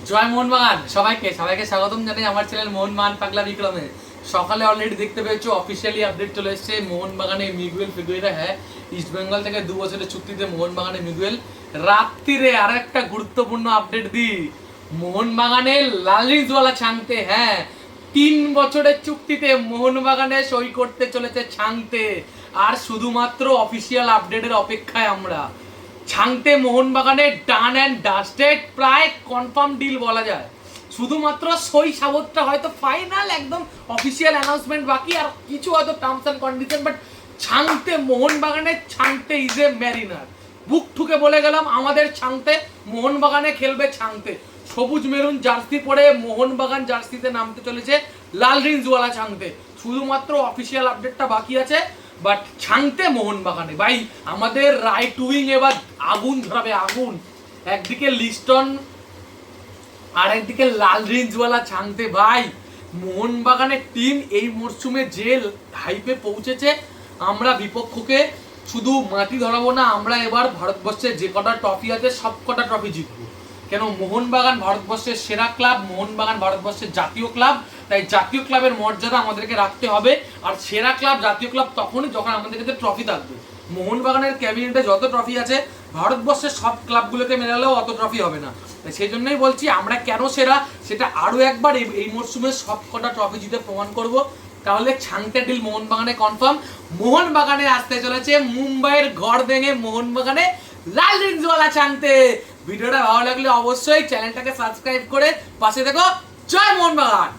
জয় মোহনবাগান। সবাইকে স্বাগতম জানাই আমার চ্যানেল মোহনবাগান পাগলা বিক্রমে। সকালে অলরেডি দেখতে পেয়েছো অফিসিয়ালি আপডেট চলে এসেছে মোহনবাগানে মিগুয়েল ফিগুয়েরা, হ্যাঁ ইস্ট বেঙ্গল থেকে 2 বছরের চুক্তিতে মোহনবাগানে মিগুয়েল। রাত্রিরে আর একটা গুরুত্বপূর্ণ আপডেট দিই, মোহনবাগানের লালিজওয়ালা ছাংতে, হ্যাঁ 3 বছরের চুক্তিতে মোহনবাগানে সই করতে চলেছে ছাংতে। আর শুধুমাত্র অফিসিয়াল আপডেটের অপেক্ষায় আমরা। ছাংতে মোহনবাগানের ডান অ্যান্ড ডাস্টেড, প্রায় কনফার্ম ডিল বলা যায়। শুধুমাত্র সই সাবতটা হয়তো ফাইনাল একদম অফিসিয়াল অ্যানাউন্সমেন্ট বাকি, আর কিছু হয়তো terms and condition. But Chhangte মোহনবাগানের ছাংতে ইজ এ ম্যারিনার। বুক ঠুকে বলে গেলাম আমাদের ছাংতে মোহনবাগানে খেলবে ছাংতে। সবুজ মেরুন জার্সি পরে মোহনবাগান জার্সিতে নামতে চলেছে লাল রিঞ্জওয়ালা ছাংতে। শুধুমাত্র অফিসিয়াল আপডেটটা বাকি আছে। বাট ছাংতে মোহনবাগানে ভাই আমাদের রাইট উইং এবার আগুন ধরাবে, আগুন। একদিকে লিস্টন আর একদিকে লাল রিঞ্জওয়ালা ছাংতে। ভাই মোহনবাগানের টিম এই মরশুমে যে হাইপে পৌঁছেছে, আমরা বিপক্ষকে শুধু মাটি ধরাবো না, আমরা এবার ভারতবর্ষের যে কটা ট্রফি আছে সব কটা ট্রফি জিতবো। কেন মোহনবাগান ভারতবর্ষের সেরা ক্লাব, মোহনবাগান ভারতবর্ষের জাতীয় ক্লাব, তাই জাতীয় ক্লাবের মর্যাদা আমাদেরকে রাখতে হবে। আর সেরা ক্লাব জাতীয় ক্লাব তখনই যখন আমাদের কাছে ট্রফি থাকবে। মোহনবাগানের ক্যাবিনেটে যত ট্রফি আছে ভারতবর্ষের সব ক্লাবগুলোকে মেলালেও অত ট্রফি হবে না। তাই সেই জন্যই বলছি আমরা কেন সেরা সেটা আরও একবার এই মরশুমে সব কটা ট্রফি জিতে প্রমাণ করব। তাহলে ছাংতে ডিল মোহনবাগানে কনফার্ম। মোহনবাগানে আসতে চলেছে মুম্বাইয়ের ঘর ভেঙে মোহনবাগানে লাল রিঞ্জওয়ালা ছাংতে। ভিডিওটা ভালো লাগলে অবশ্যই চ্যানেলটাকে সাবস্ক্রাইব করে পাশে দেখো। জয় মোহনবাগান।